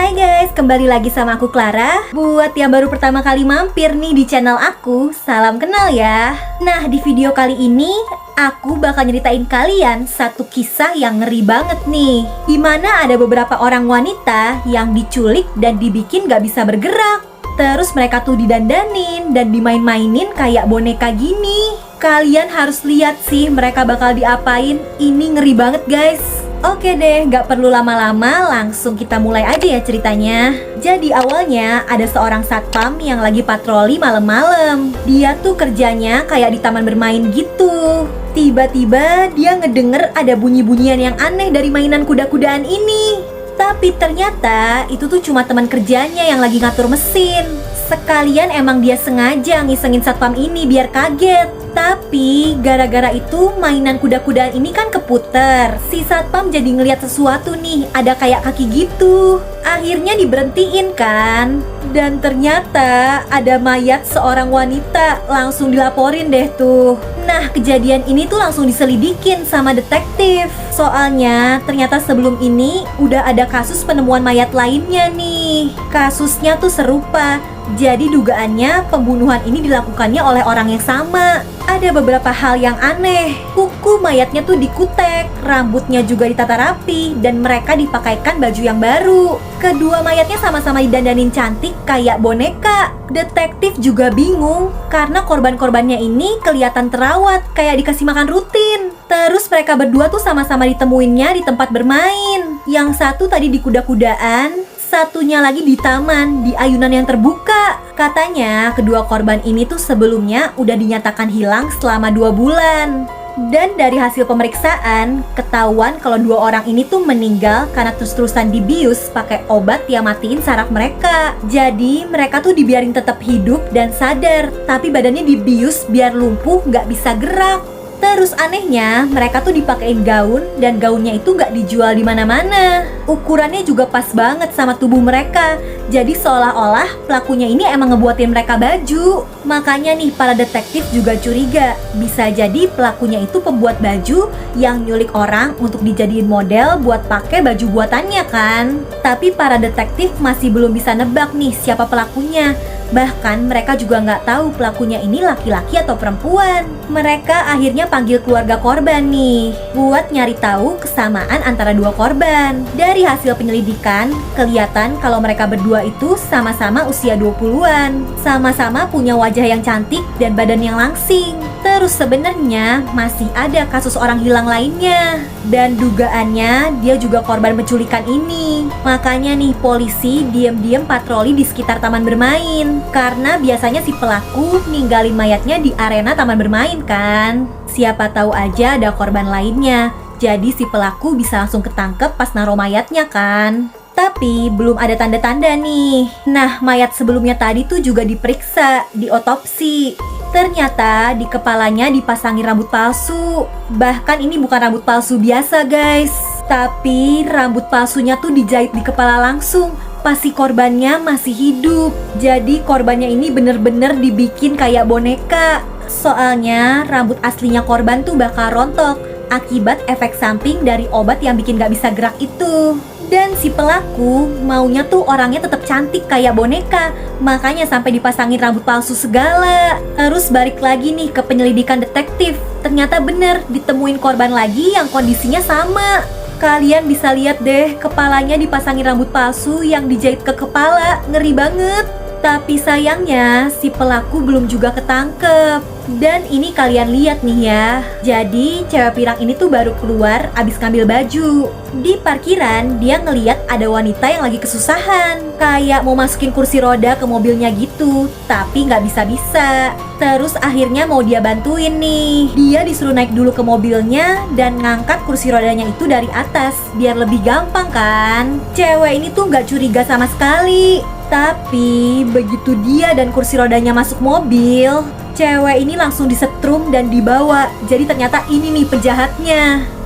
Hai guys, kembali lagi sama aku Clara. Buat yang baru pertama kali mampir nih di channel aku, salam kenal ya. Nah, di video kali ini aku bakal nyeritain kalian satu kisah yang ngeri banget nih. Dimana ada beberapa orang wanita yang diculik dan dibikin gak bisa bergerak. Terus mereka tuh didandanin dan dimain-mainin kayak boneka gini. Kalian harus lihat sih mereka bakal diapain. Ini ngeri banget guys. Oke deh, gak perlu lama-lama, langsung kita mulai aja ya ceritanya. Jadi awalnya ada seorang satpam yang lagi patroli malam-malam. Dia tuh kerjanya kayak di taman bermain gitu. Tiba-tiba dia ngedenger ada bunyi-bunyian yang aneh dari mainan kuda-kudaan ini. Tapi ternyata itu tuh cuma teman kerjanya yang lagi ngatur mesin. Sekalian emang dia sengaja ngisengin satpam ini biar kaget. Tapi gara-gara itu mainan kuda-kudaan ini kan keputer. Si satpam jadi ngeliat sesuatu nih, ada kayak kaki gitu. Akhirnya diberhentiin kan. Dan ternyata ada mayat seorang wanita. Langsung dilaporin deh tuh. Nah, kejadian ini tuh langsung diselidikin sama detektif. Soalnya ternyata sebelum ini udah ada kasus penemuan mayat lainnya nih. Kasusnya tuh serupa. Jadi dugaannya pembunuhan ini dilakukannya oleh orang yang sama. Ada beberapa hal yang aneh. Kuku mayatnya tuh dikutek, rambutnya juga ditata rapi, dan mereka dipakaikan baju yang baru. Kedua mayatnya sama-sama didandanin cantik kayak boneka. Detektif juga bingung karena korban-korbannya ini kelihatan terawat, kayak dikasih makan rutin. Terus mereka berdua tuh sama-sama ditemuinnya di tempat bermain. Yang satu tadi di kuda-kudaan, satunya lagi di taman, di ayunan yang terbuka. Katanya kedua korban ini tuh sebelumnya udah dinyatakan hilang selama 2 bulan. Dan dari hasil pemeriksaan, ketahuan kalau 2 orang ini tuh meninggal karena terus-terusan dibius pakai obat yang matiin saraf mereka. Jadi mereka tuh dibiarin tetap hidup dan sadar, tapi badannya dibius biar lumpuh gak bisa gerak. Terus anehnya, mereka tuh dipakein gaun dan gaunnya itu gak dijual di mana-mana. Ukurannya juga pas banget sama tubuh mereka. Jadi seolah-olah pelakunya ini emang ngebuatin mereka baju. Makanya nih para detektif juga curiga, bisa jadi pelakunya itu pembuat baju yang nyulik orang untuk dijadiin model buat pakai baju buatannya kan. Tapi para detektif masih belum bisa nebak nih siapa pelakunya. Bahkan mereka juga nggak tahu pelakunya ini laki-laki atau perempuan. Mereka akhirnya panggil keluarga korban nih buat nyari tahu kesamaan antara 2 korban. Dari hasil penyelidikan, kelihatan kalau mereka berdua itu sama-sama usia 20-an. Sama-sama punya wajah yang cantik dan badan yang langsing. Terus sebenarnya masih ada kasus orang hilang lainnya. Dan dugaannya dia juga korban penculikan ini. Makanya nih polisi diam-diam patroli di sekitar taman bermain. Karena biasanya si pelaku ninggalin mayatnya di arena taman bermain kan. Siapa tahu aja ada korban lainnya. Jadi si pelaku bisa langsung ketangkep pas naruh mayatnya kan. Tapi belum ada tanda-tanda nih. Nah, mayat sebelumnya tadi tuh juga diperiksa, diotopsi. Ternyata di kepalanya dipasangin rambut palsu. Bahkan ini bukan rambut palsu biasa guys, tapi rambut palsunya tuh dijahit di kepala langsung pas si korbannya masih hidup. Jadi korbannya ini bener-bener dibikin kayak boneka. Soalnya rambut aslinya korban tuh bakal rontok akibat efek samping dari obat yang bikin gak bisa gerak itu. Dan si pelaku maunya tuh orangnya tetap cantik kayak boneka. Makanya sampai dipasangin rambut palsu segala. Terus balik lagi nih ke penyelidikan detektif. Ternyata bener ditemuin korban lagi yang kondisinya sama. Kalian bisa lihat deh, kepalanya dipasangin rambut palsu yang dijahit ke kepala. Ngeri banget. Tapi sayangnya si pelaku belum juga ketangkep. Dan ini kalian lihat nih ya. Jadi cewek pirang ini tuh baru keluar abis ngambil baju. Di parkiran dia ngeliat ada wanita yang lagi kesusahan, kayak mau masukin kursi roda ke mobilnya gitu, tapi nggak bisa-bisa. Terus akhirnya mau dia bantuin nih. Dia disuruh naik dulu ke mobilnya dan ngangkat kursi rodanya itu dari atas biar lebih gampang kan. Cewek ini tuh nggak curiga sama sekali. Tapi begitu dia dan kursi rodanya masuk mobil, cewek ini langsung disetrum dan dibawa. Jadi ternyata ini nih penjahatnya.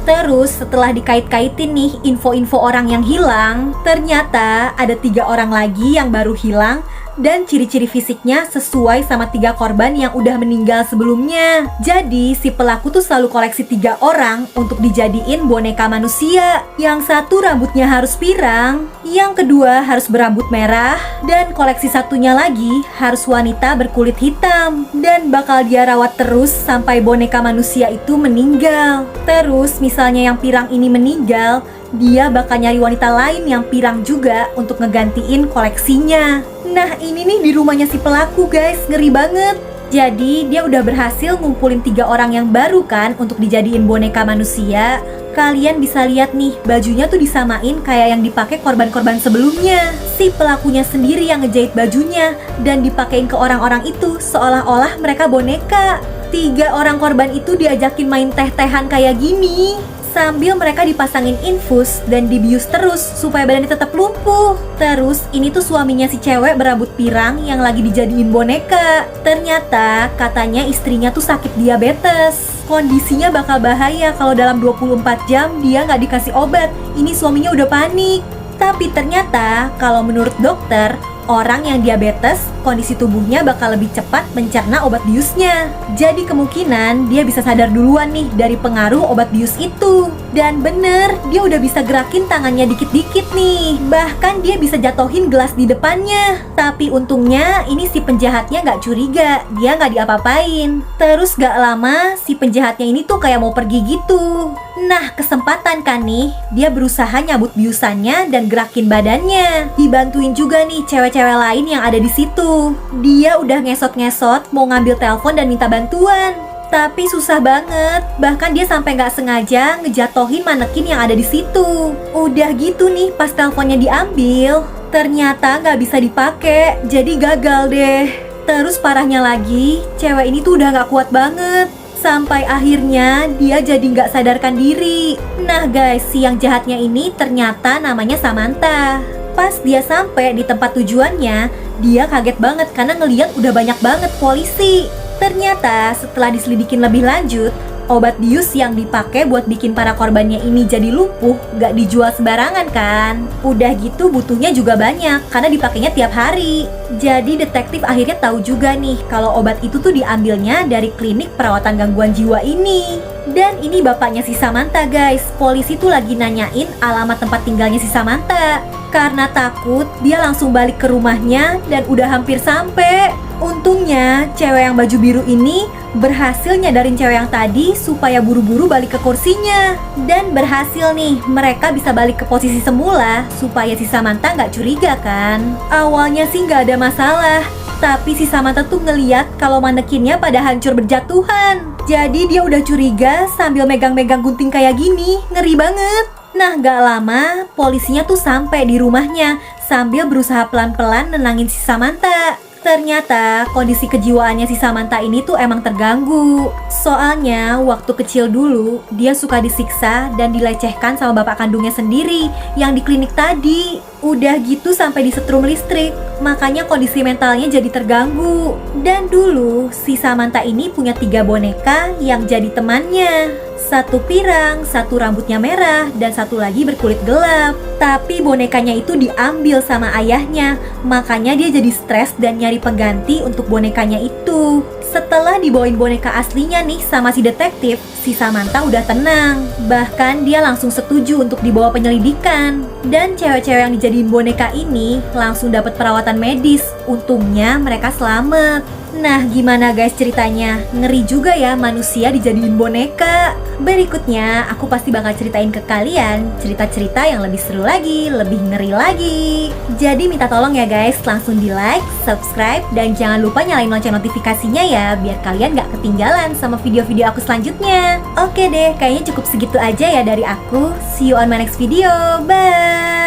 Terus setelah dikait-kaitin nih info-info orang yang hilang, ternyata ada 3 orang lagi yang baru hilang dan ciri-ciri fisiknya sesuai sama 3 korban yang udah meninggal sebelumnya. Jadi si pelaku tuh selalu koleksi 3 orang untuk dijadiin boneka manusia. Yang satu rambutnya harus pirang, yang kedua harus berambut merah, dan koleksi satunya lagi harus wanita berkulit hitam. Dan bakal dia rawat terus sampai boneka manusia itu meninggal. Terus misalnya yang pirang ini meninggal, dia bakal nyari wanita lain yang pirang juga untuk ngegantiin koleksinya. Nah ini nih di rumahnya si pelaku guys, ngeri banget. Jadi dia udah berhasil ngumpulin 3 orang yang baru kan untuk dijadiin boneka manusia. Kalian bisa lihat nih, bajunya tuh disamain kayak yang dipakai korban-korban sebelumnya. Si pelakunya sendiri yang ngejahit bajunya dan dipakein ke orang-orang itu seolah-olah mereka boneka. 3 orang korban itu diajakin main teh-tehan kayak gini, sambil mereka dipasangin infus dan dibius terus supaya badannya tetap lumpuh. Terus ini tuh suaminya si cewek berambut pirang yang lagi dijadiin boneka. Ternyata katanya istrinya tuh sakit diabetes. Kondisinya bakal bahaya kalau dalam 24 jam dia nggak dikasih obat. Ini suaminya udah panik. Tapi ternyata kalau menurut dokter, orang yang diabetes, kondisi tubuhnya bakal lebih cepat mencerna obat biusnya. Jadi kemungkinan dia bisa sadar duluan nih dari pengaruh obat bius itu. Dan bener, dia udah bisa gerakin tangannya dikit-dikit nih. Bahkan dia bisa jatohin gelas di depannya. Tapi untungnya ini si penjahatnya gak curiga, dia gak diapa-apain. Terus gak lama si penjahatnya ini tuh kayak mau pergi gitu. Nah kesempatan kan nih, dia berusaha nyabut biusannya dan gerakin badannya. Dibantuin juga nih cewek-cewek lain yang ada di situ. Dia udah ngesot-ngesot mau ngambil telepon dan minta bantuan, tapi susah banget. Bahkan dia sampai nggak sengaja ngejatohin manekin yang ada di situ. Udah gitu nih, pas teleponnya diambil, ternyata nggak bisa dipakai, jadi gagal deh. Terus parahnya lagi, cewek ini tuh udah nggak kuat banget. Sampai akhirnya dia jadi nggak sadarkan diri. Nah guys, si yang jahatnya ini ternyata namanya Samantha. Pas dia sampai di tempat tujuannya, dia kaget banget karena ngeliat udah banyak banget polisi. Ternyata setelah diselidikin lebih lanjut, obat bius yang dipakai buat bikin para korbannya ini jadi lumpuh gak dijual sembarangan kan. Udah gitu butuhnya juga banyak karena dipakainya tiap hari. Jadi detektif akhirnya tahu juga nih kalau obat itu tuh diambilnya dari klinik perawatan gangguan jiwa ini. Dan ini bapaknya si Samantha guys. Polisi tuh lagi nanyain alamat tempat tinggalnya si Samantha. Karena takut, dia langsung balik ke rumahnya dan udah hampir sampai. Untungnya cewek yang baju biru ini berhasil nyadarin cewek yang tadi supaya buru-buru balik ke kursinya. Dan berhasil nih, mereka bisa balik ke posisi semula supaya si Samantha nggak curiga kan. Awalnya sih nggak ada masalah, tapi si Samantha tuh ngeliat kalau manekinnya pada hancur berjatuhan. Jadi dia udah curiga sambil megang-megang gunting kayak gini, ngeri banget. Nah gak lama, polisinya tuh sampai di rumahnya sambil berusaha pelan-pelan nenangin si Samantha. Ternyata kondisi kejiwaannya si Samantha ini tuh emang terganggu. Soalnya waktu kecil dulu dia suka disiksa dan dilecehkan sama bapak kandungnya sendiri yang di klinik tadi. Udah gitu sampai disetrum listrik, makanya kondisi mentalnya jadi terganggu. Dan dulu si Samantha ini punya 3 boneka yang jadi temannya. 1 pirang, 1 rambutnya merah, dan 1 lagi berkulit gelap. Tapi bonekanya itu diambil sama ayahnya, makanya dia jadi stres dan nyari pengganti untuk bonekanya itu. Setelah dibawain boneka aslinya nih sama si detektif, si Samantha udah tenang. Bahkan dia langsung setuju untuk dibawa penyelidikan. Dan cewek-cewek yang dijadiin boneka ini langsung dapat perawatan medis. Untungnya mereka selamat. Nah gimana guys ceritanya? Ngeri juga ya manusia dijadiin boneka. Berikutnya aku pasti bakal ceritain ke kalian cerita-cerita yang lebih seru lagi, lebih ngeri lagi. Jadi minta tolong ya guys, langsung di like, subscribe, dan jangan lupa nyalain lonceng notifikasinya ya, biar kalian gak ketinggalan sama video-video aku selanjutnya. Oke deh, kayaknya cukup segitu aja ya dari aku. See you on my next video, bye!